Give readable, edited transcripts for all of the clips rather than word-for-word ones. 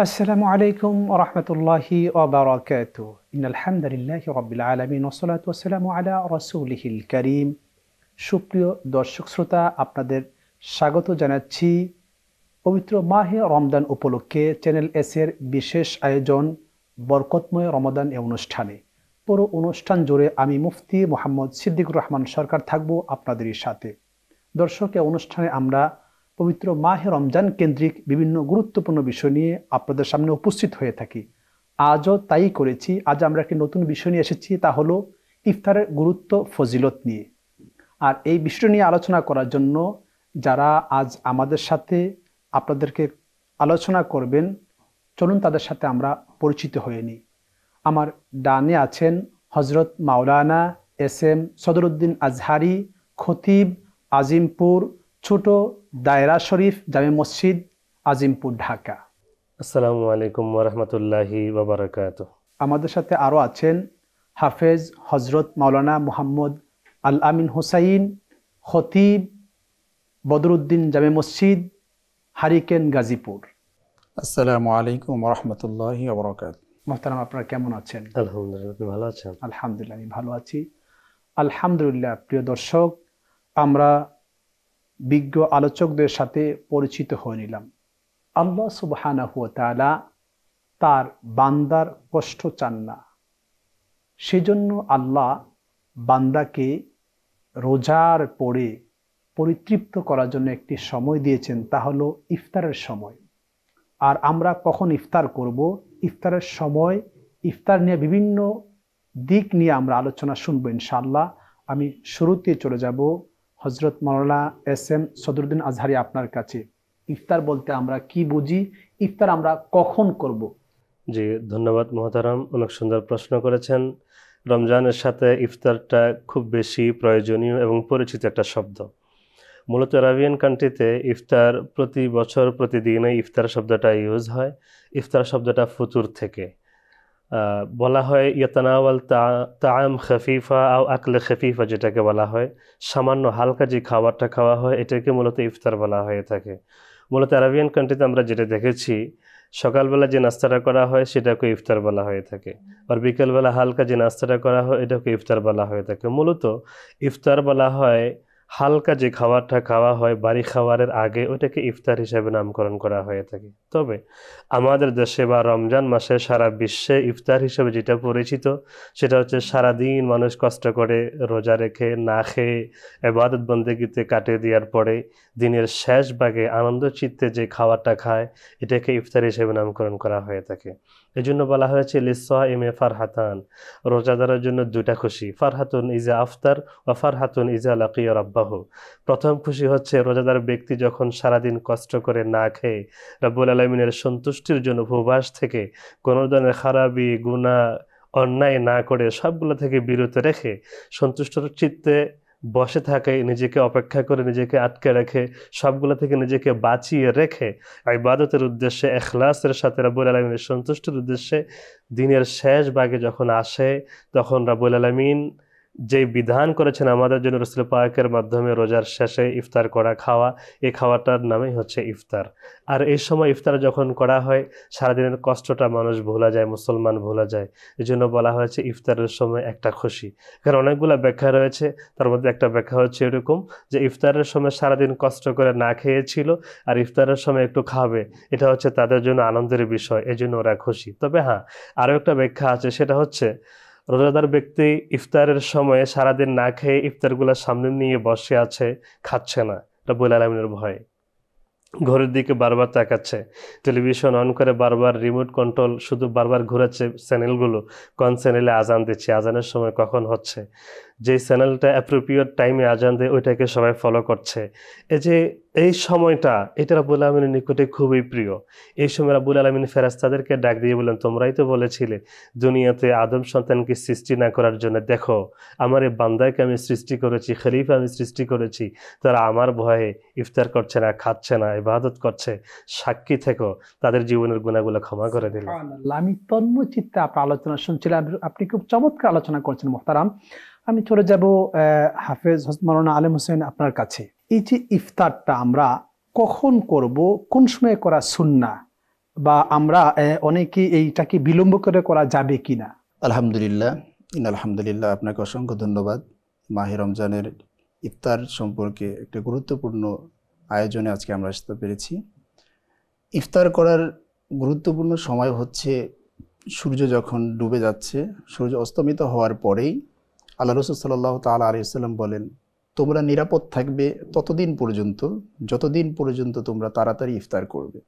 আসসালামু আলাইকুম ওয়া রাহমাতুল্লাহি ওয়া বারাকাতুহু। ইন্নাল হামদুলিল্লাহি রাব্বিল আলামিন ওয়া সলাতু ওয়াসসালামু আলা রাসূলিহিল কারীম। সুপ্রিয় দর্শক শ্রোতা, আপনাদের স্বাগত জানাচ্ছি পবিত্র মাহে রমজান উপলক্ষে চ্যানেল এস এর বিশেষ আয়োজন বরকতময় রমাদান এ অনুষ্ঠানে। পুরো অনুষ্ঠান জুড়ে আমি মুফতি মোহাম্মদ সিদ্দিকুর রহমান সরকার থাকব আপনাদের সাথে। দর্শক, এই অনুষ্ঠানে আমরা পবিত্র মাহে রমজান কেন্দ্রিক বিভিন্ন গুরুত্বপূর্ণ বিষয় নিয়ে আপনাদের সামনে উপস্থিত হয়ে থাকি। আজও তাই করেছি। আজ আমরা একটি নতুন বিষয় নিয়ে এসেছি, তা হলো ইফতারের গুরুত্ব ফজিলত নিয়ে। আর এই বিষয় নিয়ে আলোচনা করার জন্য যারা আজ আমাদের সাথে আপনাদেরকে আলোচনা করবেন, চলুন তাদের সাথে আমরা পরিচিত হয়ে নিই। আমার ডানে আছেন হজরত মাওলানা এস এম সদরুদ্দিন আজহারি, খতিব, আজিমপুর ছোট দায়রা শরীফ জামে মসজিদ, আজিমপুর, ঢাকা। আসসালামু আলাইকুম ওয়া রাহমাতুল্লাহি ওয়া বারাকাতুহু। আমাদের সাথে আরও আছেন হাফেজ হজরত মাওলানা মুহাম্মদ আল আমিন হুসাইন, খতিব, বদরুদ্দিন জামে মসজিদ, হারিকেন, গাজীপুর। আসসালামু আলাইকুম রহমতুল্লাহি ওয়া বারাকাতুহু। মোহতারাম, আপনারা কেমন আছেন? আলহামদুলিল্লাহ, আপনি ভালো আছেন? আলহামদুলিল্লাহ, আমি ভালো আছি। আলহামদুলিল্লাহ। প্রিয় দর্শক, আমরা বিজ্ঞ আলোচকদের সাথে পরিচিত হয়ে নিলাম। আল্লাহ সুবহানাহু ওয়া তাআলা তার বান্দার কষ্ট চান না, সেজন্য আল্লাহ বান্দাকে রোজার পরে পরিতৃপ্ত করার জন্য একটি সময় দিয়েছেন, তা হলো ইফতারের সময়। আর আমরা কখন ইফতার করব, ইফতারের সময়, ইফতার নিয়ে বিভিন্ন দিক নিয়ে আমরা আলোচনা শুনবো ইনশাআল্লাহ। আমি শুরুতে চলে যাব হজরত মাওলানা এস এম সদরুদ্দিন আজহারি, আপনার কাছে। ইফতার বলতে আমরা কি বুঝি, ইফতার আমরা কখন করব? জি, ধন্যবাদ মোহতারাম, অনেক সুন্দর প্রশ্ন করেছেন। রমজানের সাথে ইফতারটা খুব বেশি প্রয়োজনীয় এবং পরিচিত একটা শব্দ। মূলত আরাবিয়ান কান্ট্রিতে ইফতার প্রতি বছর প্রতিদিনে ইফতার শব্দটা ইউজ হয়। ইফতার শব্দটা ফুতুর থেকে বলা হয়। ইয়াতানাওয়াল তাআম খাফিফা আও আকলে খাফিফা, যেটাকে বলা হয় সামান্য হালকা যে খাবারটা খাওয়া হয়, এটাকে মূলত ইফতার বলা হয়ে থাকে। মূলত আরাবিয়ান কান্ট্রিতে আমরা যেটা দেখেছি, সকালবেলা যে নাস্তাটা করা হয় সেটাকে ইফতার বলা হয়ে থাকে, আর বিকেলবেলা হালকা যে নাস্তাটা করা হয় এটাকে ইফতার বলা হয়ে থাকে। মূলত ইফতার বলা হয় হালকা যে খাবারটা খাওয়া হয় বাড়ি খাবারের আগে, ওটাকে ইফতার হিসেবে নামকরণ করা হয়ে থাকে। তবে আমাদের দেশে বা রমজান মাসে সারা বিশ্বে ইফতার হিসেবে যেটা পরিচিত, সেটা হচ্ছে সারাদিন মানুষ কষ্ট করে রোজা রেখে না খেয়ে ইবাদত বন্দেগীতে কাটিয়ে দেওয়ার পরে দিনের শেষ ভাগে আনন্দ চিত্তে যে খাবারটা খায়, এটাকে ইফতার হিসেবে নামকরণ করা হয়ে থাকে। এই জন্য বলা হয়েছে লিসসাইমি ফারহাতান, রোজাদারের জন্য দুইটা খুশি, ফারহাতুন ইজা আফতার ওয়া ফারহাতুন ইজা লাকিয়া রাব্বাহু। প্রথম খুশি হচ্ছে রোজাদার ব্যক্তি যখন সারাদিন কষ্ট করে না খেয়ে রব্বুল আলামিনের সন্তুষ্টির জন্য উপবাস থেকে কোনো ধরনের খারাপি গুনাহ অন্যায় না করে সবগুলো থেকে বিরত রেখে সন্তুষ্ট চিত্তে বসে থাকে, নিজেকে অপেক্ষা করে নিজেকে আটকে রেখে সবগুলো থেকে নিজেকে বাঁচিয়ে রেখে ইবাদতের উদ্দেশ্যে ইখলাসের সাথে রব্বুল আলামিনের সন্তুষ্টির উদ্দেশ্যে দিনের শেষ ভাগে যখন আসে, তখন রব্বুল আলামিন যে বিধান করেছেন আমাদের জন্য রাসূল পাকের মাধ্যমে রোজার শেষে ইফতার করা খাওয়া, এই খাওয়াটার নামই হচ্ছে ইফতার। আর এই সময় ইফতার যখন করা হয় সারাদিনের কষ্টটা মানুষ ভোলা যায়, মুসলমান ভোলা যায়। এই জন্য বলা হয়েছে ইফতারের সময় একটা খুশি। কারণ অনেকগুলো ব্যাখ্যা রয়েছে, তার মধ্যে একটা ব্যাখ্যা হচ্ছে এরকম যে ইফতারের সময় সারাদিন কষ্ট করে না খেয়েছিল আর ইফতারের সময় একটু খাবে, এটা হচ্ছে তাদের জন্য আনন্দের বিষয়, এই জন্য ওরা খুশি। তবে হ্যাঁ, আরও একটা ব্যাখ্যা আছে, সেটা হচ্ছে রোজাদার ব্যক্তি ইফতারের সময় সারাদিন না খেয়ে ইফতারগুলো সামনে নিয়ে বসে আছে, খাচ্ছে না রব্বুল আলামিনের ভয়ে, ঘরের দিকে বারবার তাকাচ্ছে, টেলিভিশন অন করে বারবার রিমোট কন্ট্রোল শুধু বারবার ঘোরাচ্ছে চ্যানেলগুলো, কোন চ্যানেলে আজান দিচ্ছে, আজানের সময় কখন হচ্ছে, যে চ্যানেলটা অ্যাপ্রোপ্রিয়েট টাইমে আজান দেয় ওইটাকে সবাই ফলো করছে। এই যে এই সময়টা, এটা রাব্বুল আলামিনের নিকটে খুবই প্রিয়। এই সময় রাব্বুল আলামিন ফেরেশতাদেরকে ডাক দিয়ে বলেন, তোমরাই তো বলেছিলে দুনিয়াতে আদম সন্তানকে সৃষ্টি না করার জন্য, দেখো আমার এই বান্দাকে আমি সৃষ্টি করেছি, খলিফা আমি সৃষ্টি করেছি, তারা আমার ভয়ে ইফতার করছে না, খাচ্ছে না, ইবাদত করছে, সাক্ষী থেকো, তাদের জীবনের গুনাহগুলো ক্ষমা করে দিল। সুবহানাল্লাহ। আমি তন্ময় চিত্তে আপনার আলোচনা শুনছিলাম, আপনি খুব চমৎকার আলোচনা করছেন মোহতারাম। আমি চলে যাব হাফেজ হযরত মাওলানা আলেম হোসেন, আপনার কাছে। এই যে ইফতারটা আমরা কখন করব, কোন সময় করা সুন্নাহ, বা আমরা অনেকে এইটাকে বিলম্ব করে করা যাবে কিনা? আলহামদুলিল্লাহ, আলহামদুলিল্লাহ, আপনাকে অসংখ্য ধন্যবাদ। মাহে রমজানের ইফতার সম্পর্কে একটা গুরুত্বপূর্ণ আয়োজনে আজকে আমরা আসতে পেরেছি। ইফতার করার গুরুত্বপূর্ণ সময় হচ্ছে সূর্য যখন ডুবে যাচ্ছে, সূর্য অস্তমিত হওয়ার পরেই। আল্লাহ রাসূল সাল্লাল্লাহু তাআলা আলাইহি ওয়াসাল্লাম বলেন, তোমরা নিরাপদ থাকবে ততদিন পর্যন্ত যতদিন পর্যন্ত তোমরা তাড়াতাড়ি ইফতার করবে।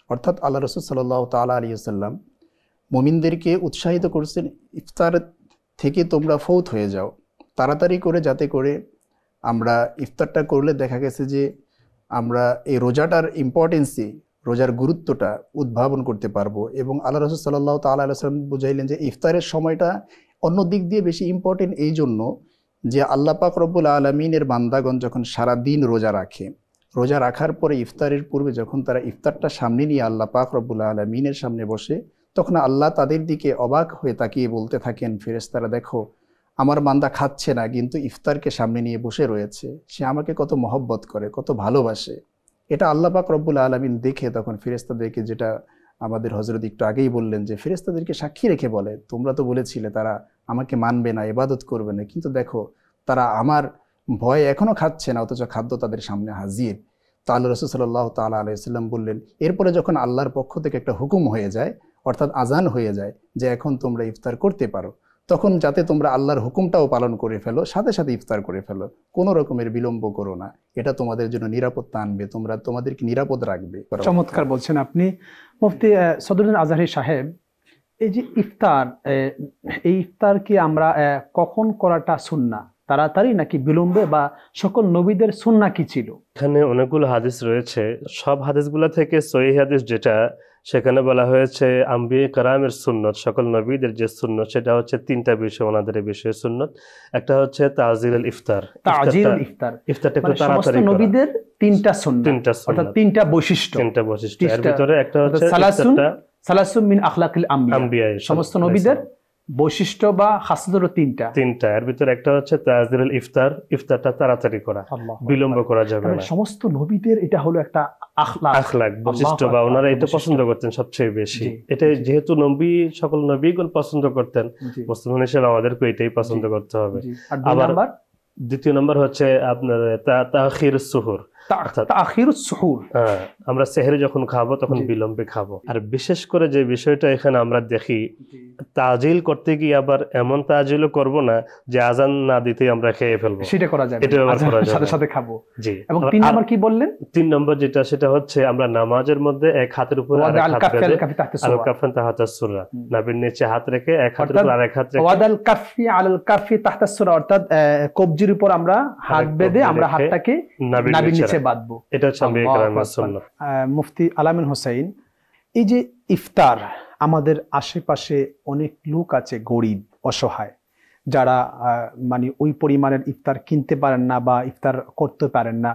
অর্থাৎ আল্লাহ রাসূল সাল্লাল্লাহু তাআলা আলাইহি ওয়াসাল্লাম মুমিনদেরকে উৎসাহিত করছেন, ইফতার থেকে তোমরা ফৌত হয়ে যাও তাড়াতাড়ি করে, যাতে করে আমরা ইফতারটা করলে দেখা গেছে যে আমরা এই রোজাটার ইম্পর্টেন্সই, রোজার গুরুত্বটা উদ্ভাবন করতে পারবো। এবং আল্লাহ রাসূল সাল্লাল্লাহু তাআলা আলাইহি ওয়াসাল্লাম বুঝাইলেন যে ইফতারের সময়টা অন্য দিক দিয়ে বেশি ইম্পর্টেন্ট এই জন্য যে আল্লাহ পাক রব্বুল আলামিনের বান্দাগণ যখন সারা দিন রোজা রাখে, রোজা রাখার পরে ইফতারের পূর্বে যখন তারা ইফতারটা সামনে নিয়ে আল্লাহ পাক রব্বুল আলামিনের সামনে বসে, তখন আল্লাহ তাদের দিকে অবাক হয়ে তাকিয়ে বলতে থাকেন, ফেরেশতারা দেখো আমার বান্দা খাচ্ছে না, কিন্তু ইফতারকে সামনে নিয়ে বসে রয়েছে, সে আমাকে কত মহব্বত করে, কত ভালোবাসে। এটা আল্লাহ পাক রব্বুল আলামিন দেখে তখন ফেরেশতাদেরকে, যেটা আমাদের হযরত একটু আগেই বললেন, যে ফেরেশতাদেরকে সাক্ষী রেখে বলে, তোমরা তো বলেছিলে তারা আমাকে মানবে না, ইবাদত করবে না, কিন্তু দেখো তারা আমার ভয়ে এখনো খাচ্ছে না, অথচ খাদ্য তাদের সামনে হাজির। তো আল্লাহ রাসূল সাল্লাল্লাহু তাআলা আলাইহি ওয়াসাল্লাম বললেন, এরপরে যখন আল্লাহর পক্ষ থেকে একটা হুকুম হয়ে যায়, অর্থাৎ আজান হয়ে যায় যে এখন তোমরা ইফতার করতে পারো, তখন যাতে তোমরা আল্লাহর হুকুমটাও পালন করে ফেলো, সাথে সাথে ইফতার করে ফেলো, কোনো রকমের বিলম্ব করো না, এটা তোমাদের জন্য নিরাপত্তা আনবে, তোমাদেরকে নিরাপদ রাখবে। চমৎকার বলছেন আপনি মুফতি সদরুদ্দিন আজহারী সাহেব। এই যে ইফতার, এই ইফতার কি আমরা কখন করাটা সুন্নাহ, তাড়াতাড়ি নাকি বিলম্বে, বা সকল নবীদের সুন্নাহ কি ছিল? এখানে অনেকগুলো হাদিস রয়েছে, সব হাদিসগুলো থেকে সহিহ হাদিস যেটা, সেখানে বলা হয়েছে আম্বিয়ে কারামের সুন্নত, সকল নবীদের যে সুন্নত, সেটা হচ্ছে তিনটা বিষয়, ওনাদের এই বিষয়ে সুন্নত। একটা হচ্ছে তাজিলুল ইফতার, তাজিলুল ইফতার, ইফতারটা একটু মানে সমস্ত তাড়াতাড়ি করা। নবীদের তিনটা সুন্নাহ, তিনটা অর্থাৎ সুন্নাত, তিনটা বৈশিষ্ট্য। তিনটা বৈশিষ্ট্য। এর ভিতরে একটা হচ্ছে সালাসুন ইফতারটা সালাসুন মিন আখলাকিল আম্বিয়া, আম্বিয়া, সমস্ত নবীদের বৈশিষ্ট্য বা খাসিয়ত তিনটা। এর ভিতরে একটা হচ্ছে তাজিলুল ইফতার, ইফতারটা তাড়াতাড়ি করা, বিলম্ব করা যাবে না। সমস্ত নবীদের এটা হলো একটা আখলাক বৈশিষ্ট্য, বা ওনারা এটা পছন্দ করতেন সবচেয়ে বেশি। এটা যেহেতু নবী, সকল নবীগণ পছন্দ করতেন, মুসলমান হিসেবে আমাদেরকে এটাই পছন্দ করতে হবে। আবার দ্বিতীয় নম্বর হচ্ছে আপনার তাখিরুস সুহুর, তাখিরুস সুহুর, আমরা সেহরি যখন খাবো তখন বিলম্বে খাবো। আর বিশেষ করে যে বিষয়টা এখানে আমরা দেখি, তাজিল করতে গিয়ে আবার এমন তাজিলও করব না যে আজান না দিতেই আমরা খেয়ে ফেলবো, সেটা করা যাবে, এটা আবার করা যাবে, সাথে সাথে খাবো। জি। এবং তিন নম্বর কি বললেন? তিন নম্বর যেটা, সেটা হচ্ছে আমরা নামাজের মধ্যে এক হাতের উপরে আরেক হাত বেঁধে, আল কাফান তাহতাস সুরা, নাভির নিচে হাত রেখে এক হাতের উপর আরেক হাত রেখে, ওয়াদাল কাফি আলাল কাফি তাহতাস সুরা, অর্থাৎ কবজির উপর আমরা হাত বেঁধে আমরা হাতটাকে নাভির নিচে বাঁধবো। এটা হচ্ছে আম্বিয়া কেরামের সুন্নাত। মুফতি আলামিন হোসেন, এই যে ইফতার, আমাদের আশেপাশে অনেক লোক আছে গরিব অসহায়, যারা মানে ওই পরিমাণের ইফতার কিনতে পারেন না বা ইফতার করতে পারেন না,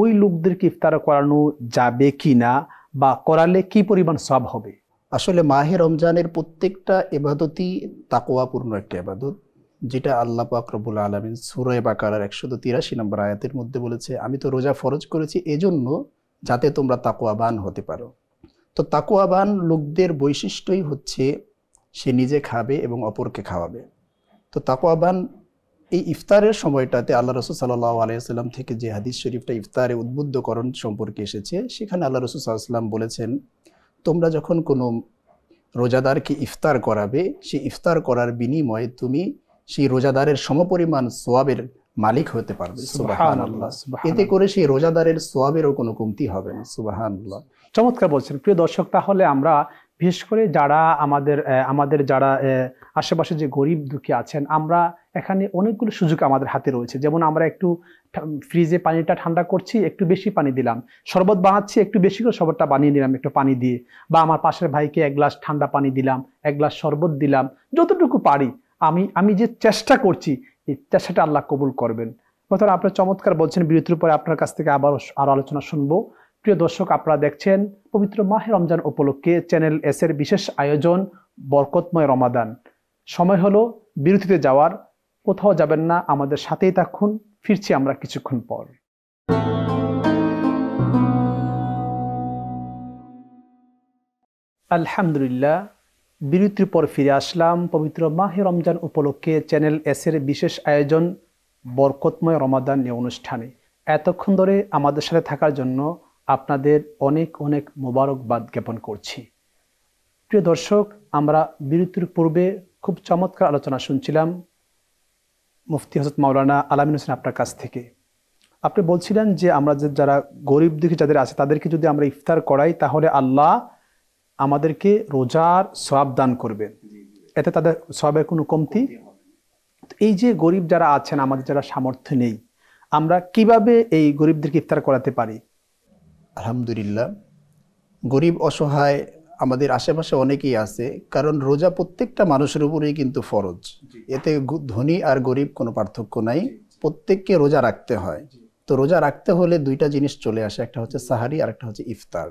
ওই লোকদেরকে ইফতার করানো যাবে কিনা, বা করালে কি পরিমাণ সওয়াব হবে? আসলে মাহে রমজানের প্রত্যেকটা ইবাদতই তাকওয়াপূর্ণ একটা ইবাদত, যেটা আল্লাহ পাক রব্বুল আলামিন সূরা বাকারার 183 নম্বর আয়াতের মধ্যে বলেছে, আমি তো রোজা ফরজ করেছি এজন্য যাতে তোমরা তাকওয়াবান হতে পারো। তো তাকওয়াবান লোকদের বৈশিষ্ট্যই হচ্ছে সে নিজে খাবে এবং অপরকে খাওয়াবে। তো তাকওয়াবান এই ইফতারের সময়টাতে আল্লাহ রাসূল সাল্লাল্লাহু আলাইহি ওয়াসাল্লাম থেকে যে হাদিস শরীফটা ইফতারে উদ্বুদ্ধকরণ সম্পর্কে এসেছে, সেখানে আল্লাহ রাসূল সাল্লাল্লাহু আলাইহি ওয়াসাল্লাম বলেছেন, তোমরা যখন কোনো রোজাদারকে ইফতার করাবে, সেই ইফতার করার বিনিময়ে তুমি সেই রোজাদারের সমপরিমাণ সোয়াবের মালিক হতে পারবে। সুবহানাল্লাহ। এতে করে সেই রোজাদারের সোয়াবেরও কোনো কমতি হবে না। সুবহানাল্লাহ। চমৎকার বলছেন। প্রিয় দর্শক, তাহলে আমরা বিশেষ করে যারা আমাদের যারা আশেপাশে যে গরিব দুঃখী আছেন, আমরা এখানে অনেকগুলো সুযোগ আমাদের হাতে রয়েছে। যেমন আমরা একটু ফ্রিজে পানিটা ঠান্ডা করছি, একটু বেশি পানি দিলাম, শরবত বানাচ্ছি, একটু বেশি করে শরবতটা বানিয়ে নিলাম একটু পানি দিয়ে, বা আমার পাশের ভাইকে এক গ্লাস ঠান্ডা পানি দিলাম, এক গ্লাস শরবত দিলাম, যতটুকু পারি আমি যে চেষ্টা করছি, এই চেষ্টাটা আল্লাহ কবুল করবেন। বর্তমানে আপনার চমৎকার বলছেন, বিরতির পরে আপনার কাছ থেকে আরো আলোচনা শুনবো। প্রিয় দর্শক, আপনারা দেখছেন পবিত্র মাহে রমজান উপলক্ষে চ্যানেল এস এর বিশেষ আয়োজন বরকতময় রমাদান। সময় হলো বিরতিতে যাওয়ার, কোথাও যাবেন না, আমাদের সাথেই থাকুন, ফিরছি আমরা কিছুক্ষণ পর। আলহামদুলিল্লাহ, বিরতির পর ফিরে আসলাম পবিত্র মাহে রমজান উপলক্ষে চ্যানেল এসের বিশেষ আয়োজন বরকতময় রমাদান নিয়ে অনুষ্ঠানে। এতক্ষণ ধরে আমাদের সাথে থাকার জন্য আপনাদের অনেক অনেক মোবারকবাদ জ্ঞাপন করছি। প্রিয় দর্শক, আমরা বিরতির পূর্বে খুব চমৎকার আলোচনা শুনছিলাম মুফতি হযরত মাওলানা আলামিন হোসেন আপনার কাছ থেকে। আপনি বলছিলেন যে আমরা যারা গরিব দুঃখী যাদের আছে তাদেরকে যদি আমরা ইফতার করাই তাহলে আল্লাহ আমাদেরকে রোজার সওয়াব দান করবেন, এতে তাদের সওয়াবের কোনো কমতি। এই যে গরিব যারা আছেন, আমাদের যারা সামর্থ্য নেই, আমরা কিভাবে এই গরিবদেরকে ইফতার করাতে পারি? আলহামদুলিল্লাহ, গরিব অসহায় আমাদের আশেপাশে অনেকেই আছে, কারণ রোজা প্রত্যেকটা মানুষের উপরেই কিন্তু ফরজ। এতে ধনী আর গরিব কোনো পার্থক্য নাই, প্রত্যেককে রোজা রাখতে হয়। তো রোজা রাখতে হলে দুইটা জিনিস চলে আসে, একটা হচ্ছে সাহারি আর একটা হচ্ছে ইফতার।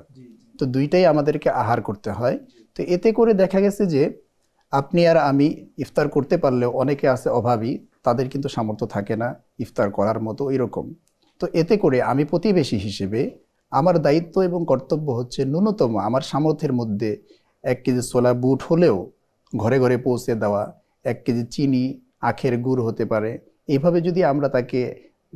তো দুইটাই আমাদেরকে আহার করতে হয়। তো এতে করে দেখা গেছে যে আপনি আর আমি ইফতার করতে পারলেও অনেকে আছে অভাবী, তাদের কিন্তু সামর্থ্য থাকে না ইফতার করার মতো এরকম। তো এতে করে আমি প্রতিবেশী হিসেবে আমার দায়িত্ব এবং কর্তব্য হচ্ছে ন্যূনতম আমার সামর্থ্যের মধ্যে 1 কেজি ছোলা বুট হলেও ঘরে ঘরে পৌঁছে দেওয়া, 1 কেজি চিনি, আখের গুড় হতে পারে, এইভাবে যদি আমরা তাকে,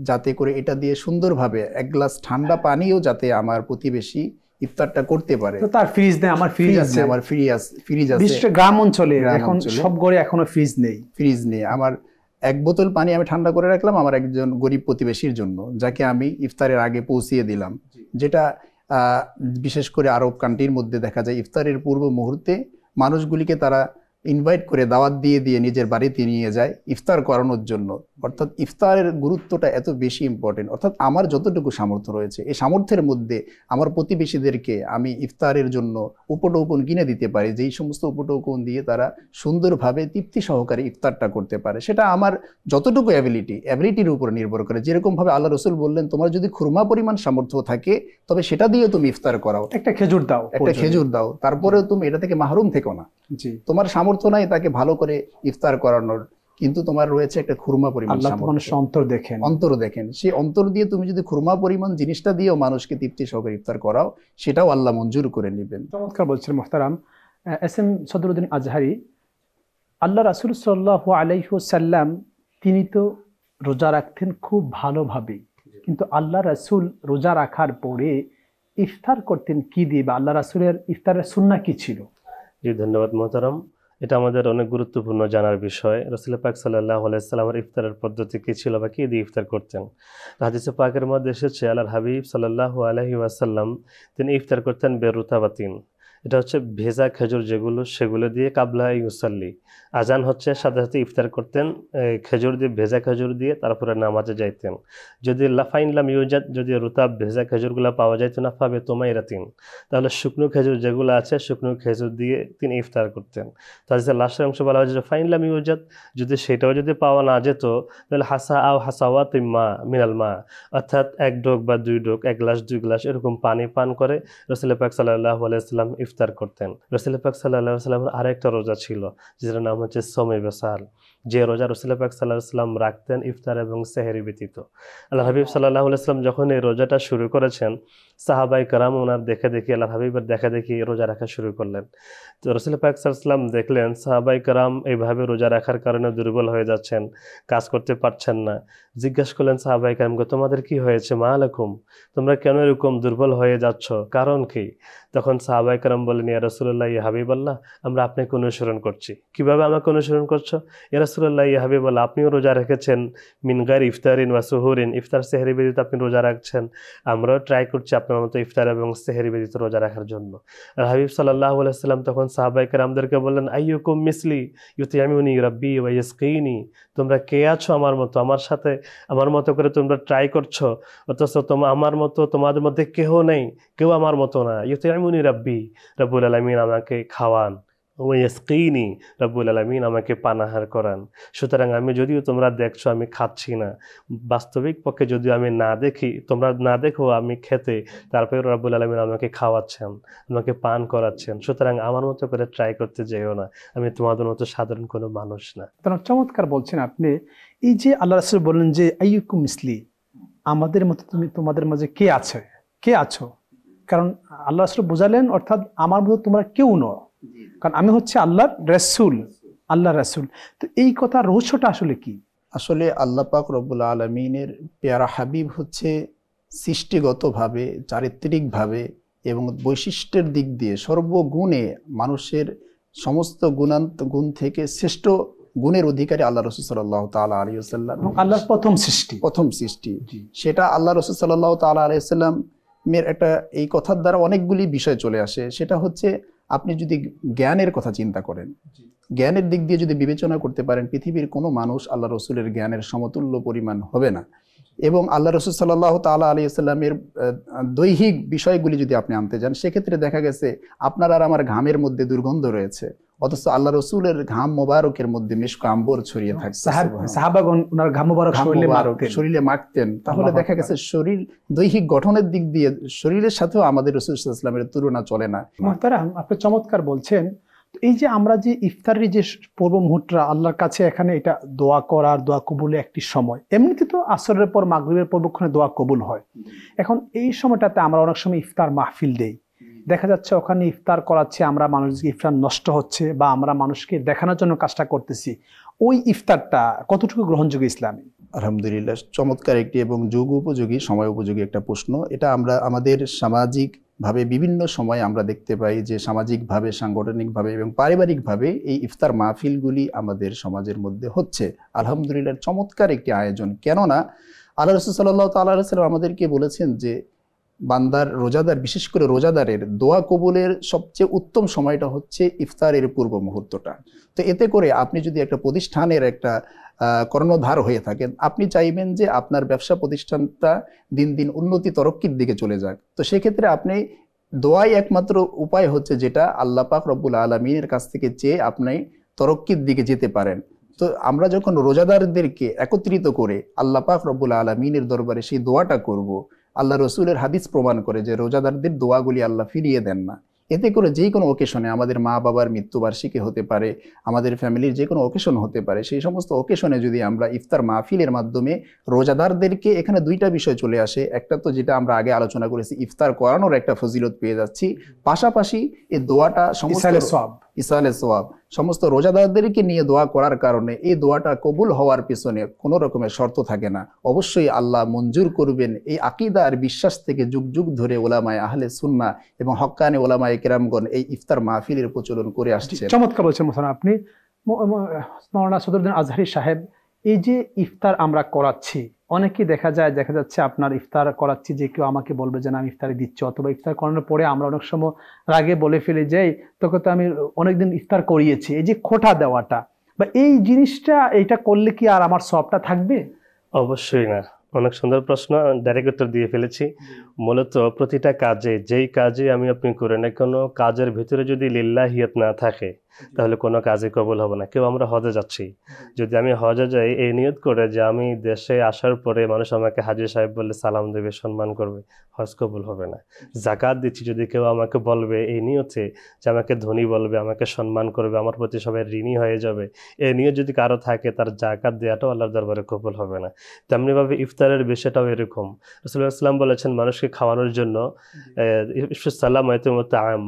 যাতে করে এটা দিয়ে সুন্দরভাবে 1 গ্লাস ঠান্ডা পানিও যাতে আমার প্রতিবেশী ইফতারটা করতে পারে। তো তার ফ্রিজ নেই, আমার ফ্রিজ আছে, আমার ফ্রিজ আছে। বিশেষ করে গ্রাম অঞ্চলে এখন সব ঘরে এখনো ফ্রিজ নেই। আমার 1 বোতল পানি আমি ঠান্ডা করে রাখলাম আমার একজন গরিব প্রতিবেশীর জন্য, যাকে আমি ইফতারের আগে পৌঁছিয়ে দিলাম। যেটা বিশেষ করে আরব কান্ট্রির মধ্যে দেখা যায় ইফতারের পূর্ব মুহূর্তে মানুষগুলিকে তারা ইনভাইট করে দাওয়াত দিয়ে নিজের বাড়িতে নিয়ে যায় ইফতার করানোর জন্য। অর্থাৎ ইফতারের গুরুত্বটা এত বেশি ইম্পর্টেন্ট। অর্থাৎ আমার যতটুকু সামর্থ্য রয়েছে, এই সামর্থ্যের মধ্যে আমার প্রতিবেশীদেরকে আমি ইফতারের জন্য উপঢৌকন কিনে দিতে পারি, যেই সমস্ত উপঢৌকন দিয়ে তারা সুন্দরভাবে তৃপ্তি সহকারে ইফতারটা করতে পারে। সেটা আমার যতটুকু অ্যাবিলিটির উপর নির্ভর করে। যেরকমভাবে আল্লাহ রসুল বললেন, তোমার যদি খুরমা পরিমাণ সামর্থ্য থাকে তবে সেটা দিয়ে তুমি ইফতার করাও, একটা খেজুর দাও, তারপরেও তুমি এটা থেকে মাহরুম থেকো না। তোমার সামর্থ্য নাই তাকে ভালো করে ইফতার করানোর, কিন্তু তোমার রয়েছে একটা খুরমা পরিমাণ অন্তর দেখেন, সেই অন্তর দিয়ে তুমি যদি খুরমা পরিমাণ জিনিসটা দিয়েও মানুষকে তৃপ্তি সহকারে ইফতার করাও, সেটাও আল্লাহ মঞ্জুর করে নেবেন। চমৎকার বলছেন মোহতারাম এস.এম. সদরুদ্দিন আজহারি। আল্লাহ রাসূল সাল্লাল্লাহু আলাইহি ওয়াসাল্লাম তিনি তো রোজা রাখতেন খুব ভালোভাবে, কিন্তু আল্লাহ রাসূল রোজা রাখার পরে ইফতার করতেন কি দিয়ে, বা আল্লাহ রাসূলের ইফতারের সুন্নাহ কি ছিল? জি, ধন্যবাদ মোহতারাম। এটা আমাদের অনেক গুরুত্বপূর্ণ জানার বিষয়। রাসূল পাক সাল্লাল্লাহু আলাইহি ওয়াসাল্লামের ইফতারের পদ্ধতি কি ছিল বা কি দিয়ে ইফতার করতেন। হাদিসে পাকের মধ্যে এসেছে আল্লাহর হাবিব সাল্লাল্লাহু আলাইহি ওয়াসাল্লাম তিনি ইফতার করতেন বেরুতাবাতিন। এটা হচ্ছে ভেজা খেজুর যেগুলো, সেগুলো দিয়ে কাবলা ইউসাল্লি, আজান হচ্ছে সাথে সাথে ইফতার করতেন খেজুর দিয়ে, ভেজা খেজুর দিয়ে, তারপরে নামাজে যাইতেন। যদি লাফাইন লাম ইউজাদ, যদি রুতাব ভেজা খেজুরগুলো পাওয়া যাইত না, পাবে তোমাই রাতিন, তাহলে শুকনো খেজুর যেগুলো আছে শুকনো খেজুর দিয়ে তিনি ইফতার করতেন। তাহলে লাস্টের অংশ বলা হয়েছে ফাইন লাম ইউজাদ, যদি সেটাও যদি পাওয়া না যেত তাহলে হাসা আও হাসাওয়া তিম্মা মিনাল মা, অর্থাৎ 1 ডোক বা 2 ডোক, 1 গ্লাস 2 গ্লাস এরকম পানি পান করে রাসূল পাক সাল্লাল্লাহু আলাইহি ওয়াসাল্লাম ইফতার করতেন। রাসূল পাক সাল্লাল্লাহু আলাইহি ওয়াসাল্লামের আরেকটা রোজা ছিল যেটার নাম হচ্ছে সোমে বেসাল, যে রোজা রাসূল পাক সাল্লাল্লাহু আলাইহি ওয়াসাল্লাম রাখতেন ইফতার এবং সেহরি ব্যতীত। আল্লাহ হাবিব সাল্লাল্লাহু আলাইহি ওয়াসাল্লাম যখন এই রোজাটা শুরু করেছেন, সাহাবায়ে কেরাম ওনার দেখে আল্লাহ হাবিবের দেখে রোজা রাখা শুরু করলেন। তো রাসূল পাক সাল্লাল্লাহু আলাইহি ওয়াসাল্লাম দেখলেন সাহাবায়ে কেরাম এইভাবে রোজা রাখার কারণে দুর্বল হয়ে যাচ্ছেন, কাজ করতে পারছেন না। জিজ্ঞাসা করলেন সাহাবায়ে কেরামকে, তোমাদের কি হয়েছে, মা আলাকুম, তোমরা কেন এরকম দুর্বল হয়ে যাচ্ছ, কারণ কি? তখন সাহাবায়ে কেরাম বললেন, ইয়া রাসূলুল্লাহ, ইয়া হাবিবাল্লাহ, আমরা আপনাকে অনুসরণ করছি। কিভাবে আমাকে অনুসরণ করছো? ইয়া রাসূলুল্লাহ, ইয়া হাবিবাল্লাহ, আপনিও রোজা রেখেছেন মিন গায়রি ইফতারিন ওয়া সুহুরিন, ইফতার সেহরি ব্যতীত আপনি রোজা রাখছেন, আমরাও ট্রাই করছি আপনার মতো ইফতার এবং সেহরি ব্যতীত রোজা রাখার জন্য। আর হাবিব সাল্লাল্লাহু আলাইহি ওয়াসাল্লাম তখন সাহাবায়ে কেরামদেরকে বললেন, আইয়ুকুম মিসলি ইউতিমুনি রাব্বি ওয়া ইয়াসকিনি, তোমরা কে আছো আমার মতো, আমার সাথে আমার মতো করে তোমরা ট্রাই করছো, অথচ আমার মতো তোমাদের মধ্যে কেউ নেই, কেউ আমার মতো না। ইউতিমুনি রাব্বি, রব্বুল আলামিন আমাকে খাওয়ান, ওয়া ইয়াসকিনি, রব্বুল আলামিন আমাকে পানাহার করান। সুতরাং আমি যদিও তোমরা দেখছো আমি খাচ্ছি না, বাস্তবিক পক্ষে যদিও আমি না দেখি, তোমরা না দেখো আমি খেতে, তারপরে রব্বুল আলামিন আমাকে খাওয়াচ্ছেন, আমাকে পান করাচ্ছেন। সুতরাং আমার মতো করে ট্রাই করতে যেও না, আমি তোমাদের মতো সাধারণ কোনো মানুষ না। চমৎকার বলছেন আপনি। এই যে আল্লাহ রাসূল বললেন যে আইয়ুকুম মিসলি, আমাদের মতো তুমি তোমাদের মাঝে কে আছো, কারণ আল্লাহ রাসূল বোঝালেন, অর্থাৎ আমার মতো তোমরা কেউ নও, কারণ আমি হচ্ছে আল্লাহর রাসূল, আল্লাহর রাসূল। তো এই কথা রহস্যটা আসলে কি? আসলে আল্লাহ পাক রব্বুল আলমিনের পেয়ারা হাবিব হচ্ছে সৃষ্টিগতভাবে, চারিত্রিকভাবে এবং বৈশিষ্ট্যের দিক দিয়ে সর্বগুণে মানুষের সমস্ত গুণ থেকে শ্রেষ্ঠ গুণের অধিকারী আল্লাহ রসুল সাল্লাল্লাহু তাআলা আলাইহি ওয়াসাল্লাম, এবং আল্লাহর প্রথম সৃষ্টি। সেটা আল্লাহ রসুল সাল্লাল্লাহু তাআলা আলাইহি ওয়াসাল্লামের একটা এই কথার দ্বারা অনেকগুলি বিষয় চলে আসে। সেটা হচ্ছে, আপনি যদি জ্ঞানের কথা চিন্তা করেন, জ্ঞানের দিক দিয়ে যদি বিবেচনা করতে পারেন, পৃথিবীর কোনো মানুষ আল্লাহ রসুলের জ্ঞানের সমতুল্য পরিমাণ হবে না। এবং আল্লাহ রসুল সাল্লাল্লাহু তাআলা আলাইহি ওয়াসাল্লামের দৈহিক বিষয়গুলি যদি আপনি আনতে যান, সেক্ষেত্রে দেখা গেছে আপনার আর আমার ঘামের মধ্যে দুর্গন্ধ রয়েছে, অথচ আল্লাহ রসুলের ঘাম মোবারকের মধ্যে মিশক আম্বর ছড়িয়ে থাকে, সাহাবাগণ ওনার ঘাম মোবারক শরীরে মাখতেন। তাহলে দেখা গেছে শরীর দৈহিক গঠনের দিক দিয়ে শরীরের সাথেও আমাদের রসুল সাল্লাল্লাহু আলাইহি ওয়াসাল্লামের তুলনা চলে না। মুহতারাম, আপনি চমৎকার বলছেন। এই যে আমরা যে ইফতারের যে পূর্ব মুহূর্তটা আল্লাহর কাছে, এখানে এটা দোয়া করার, দোয়া কবুলের একটি সময়। এমনিতে তো আসরের পর মাগরিবের পূর্বক্ষণে দোয়া কবুল হয়। এখন এই সময়টাতে আমরা অনেক সময় ইফতার মাহফিল দেই, দেখা যাচ্ছে ওখানে ইফতার করাচ্ছে, আমরা মানুষকে ইফতার নষ্ট হচ্ছে বা আমরা মানুষকে দেখানোর জন্য কাজটা করতেছি, ওই ইফতারটা কতটুকু গ্রহণযোগ্য ইসলামে? আলহামদুলিল্লাহ, চমৎকার একটি এবং যুগ উপযোগী, সময় উপযোগী একটা প্রশ্ন। এটা আমরা আমাদের সামাজিকভাবে বিভিন্ন সময় আমরা দেখতে পাই যে সামাজিকভাবে, সাংগঠনিকভাবে এবং পারিবারিকভাবে এই ইফতার মাহফিলগুলি আমাদের সমাজের মধ্যে হচ্ছে। আলহামদুলিল্লাহ, চমৎকার একটি আয়োজন। কেননা আল্লাহ রাসূল সাল্লাল্লাহু তাআলা আলাইহি ওয়াসাল্লাম আমাদেরকে বলেছেন যে বান্দার, রোজাদার, বিশেষ করে রোজাদারের দোয়া কবুলের সবচেয়ে উত্তম সময়টা হচ্ছে ইফতারের পূর্ব মুহূর্তটা। তো এতে করে আপনি যদি একটা প্রতিষ্ঠানের একটা কর্ণধার হয়ে থাকেন, আপনি চাইবেন যে আপনার ব্যবসা প্রতিষ্ঠানটা দিন দিন উন্নতি তরক্কির দিকে চলে যাক। তো সেক্ষেত্রে আপনি দোয়াই একমাত্র উপায় হচ্ছে যেটা আল্লাহ পাক রব্বুল আলামিনের কাছ থেকে চেয়ে আপনি তরক্কির দিকে যেতে পারেন। তো আমরা যখন রোজাদারদেরকে একত্রিত করে আল্লাহ পাক রব্বুল আলামিনের দরবারে সেই দোয়াটা করব, আল্লাহ রসুলের হাদিস প্রমাণ করে যে রোজাদারদের দোয়াগুলি আল্লাহ ফিরিয়ে দেন না। এতে করে যে কোনো ওকেশনে, আমাদের মা বাবার মৃত্যুবার্ষিকী হতে পারে, আমাদের ফ্যামিলির যে কোনো ওকেশন হতে পারে, সেই সমস্ত ওকেশনে যদি আমরা ইফতার মাহফিলের মাধ্যমে রোজাদারদেরকে, এখানে দুইটা বিষয় চলে আসে। একটা তো যেটা আমরা আগে আলোচনা করেছি, ইফতার করানোর একটা ফজিলত পেয়ে যাচ্ছি, পাশাপাশি এই দোয়াটা ইসালে সোয়াব সমস্ত রোজাদারদেরকে নিয়ে দোয়া করার কারণে এই দোয়াটা কবুল হওয়ার পিছনে কোনো রকমের শর্ত থাকে না, অবশ্যই আল্লাহ মঞ্জুর করবেন। এই আকীদা আর বিশ্বাস থেকে যুগ যুগ ধরে ওলামায়ে আহলে সুন্নাহ এবং হক্কানি ওলামায়ে কেরামগণ এই ইফতার মাহফিলের প্রচলন করে আসছে। চমৎকার বলছেন আপনি মাওলানা সদরুদ্দিন আজহারী সাহেব। এই যে ইফতার আমরা করাচ্ছি, অনেকেই দেখা যাচ্ছে আপনার ইফতার করাচ্ছি, যে কেউ আমাকে বলবে যে আমি ইফতারি দিচ্ছি, অথবা ইফতার করানোর পরে আমরা অনেক সময় রাগে বলে ফেলে যাই, তোকে তো আমি অনেকদিন ইফতার করিয়েছি। এই যে খোঁটা দেওয়াটা বা এই জিনিসটা, এইটা করলে কি আর আমার সবটা থাকবে? অবশ্যই না। অনেক সুন্দর প্রশ্ন, ডাইরেক্ট উত্তর দিয়ে ফেলেছি। মূলত প্রতিটা কাজে, যেই কাজে আপনি করেন না, কোনো কাজের ভিতরে যদি লিল্লাহিয়াত না থাকে তাহলে কোনো কাজে কবুল হবে না। কেউ আমরা হজে যাচ্ছি, যদি আমি হজে যাই এই নিয়ত করে যে আমি দেশে আসার পরে মানুষ আমাকে হাজী সাহেব বললে সালাম দেবে, সম্মান করবে, হজ কবুল হবে না। জাকাত দিচ্ছি, যদি কেউ আমাকে বলবে এই নিয়তে যে আমাকে ধনী বলবে, আমাকে সম্মান করবে, আমার প্রতি সবাই ঋণী হয়ে যাবে, এই নিয়ত যদি কারো থাকে, তার জাকাত দেওয়াটাও আল্লাহর দরবারে কবুল হবে না। তেমনিভাবে ইফতারের বিষয়টাও এরকম। রাসূলুল্লাহ সাল্লাল্লাহু আলাইহি ওয়াসাল্লাম বলেছেন মানুষকে খাওয়ানোর জন্য সালাম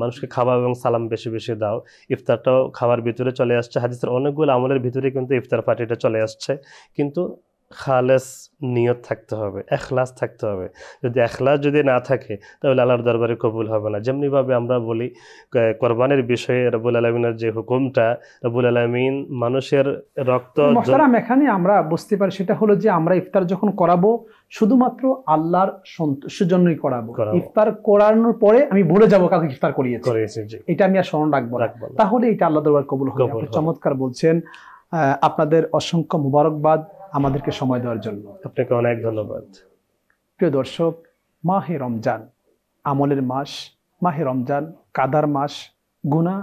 মানুষকে খাওয়া এবং সালাম বেশি বেশি দাও। ইফতারটাও খাওয়ার ভিতরে চলে আসছে, হাদিসের অনেকগুলো আমলের ভিতরে কিন্তু ইফতার পার্টিটা চলে আসছে। কিন্তু খালেস নিয়ত থাকতে হবে, এখলাস থাকতে হবে। যদি এখলাস যদি না থাকে তাহলে আল্লাহর দরবারে কবুল হবে না। যেমনিভাবে আমরা বলি কোরবানির বিষয়ে রব্বুল আলামিনের যে হুকুমটা, রব্বুল আলামিন মানুষের রক্ত, এখানে আমরা বুঝতে পারি সেটা হলো যে আমরা ইফতার যখন করাবো শুধুমাত্র আল্লাহর সন্তুষ্টির জন্যই করাবো। ইফতার করানোর পরে আমি ভুলে যাবো কাউকে ইফতার করিয়েছি, এটা আমি আর স্মরণ রাখবো, তাহলে এটা আল্লাহ দরবার কবুল হবে। চমৎকার বলছেন। আপনাদের অসংখ্য মুবারকবাদ আমাদেরকে সময় দেওয়ার জন্য। আপনাকে অনেক ধন্যবাদ। প্রিয় দর্শক, মাহে রমজান আমলের মাস, মাহে রমজান কাদার মাস, গুনাহ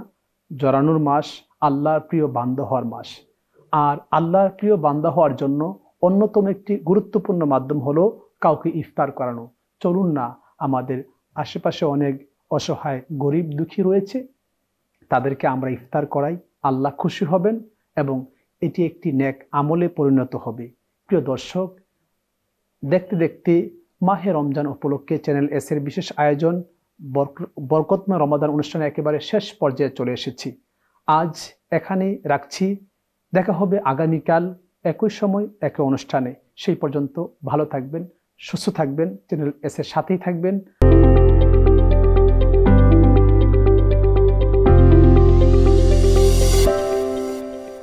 জড়ানোর মাস, আল্লাহর প্রিয় বান্দা হওয়ার মাস। আর আল্লাহর প্রিয় বান্দা হওয়ার জন্য অন্যতম একটি গুরুত্বপূর্ণ মাধ্যম হলো কাউকে ইফতার করানো। চলুন না, আমাদের আশেপাশে অনেক অসহায় গরিব দুঃখী রয়েছে, তাদেরকে আমরা ইফতার করাই, আল্লাহ খুশি হবেন এবং এটি একটি নেক আমলে পরিণত হবে। প্রিয় দর্শক, দেখতে দেখতে মাহে রমজান উপলক্ষে চ্যানেল এস এর বিশেষ আয়োজন বরকতময় রমাদান অনুষ্ঠানে একেবারে শেষ পর্যায়ে চলে এসেছি। আজ এখানে রাখছি, দেখা হবে আগামীকাল একই সময় একই অনুষ্ঠানে। সেই পর্যন্ত ভালো থাকবেন, সুস্থ থাকবেন, চ্যানেল এস এর সাথেই থাকবেন।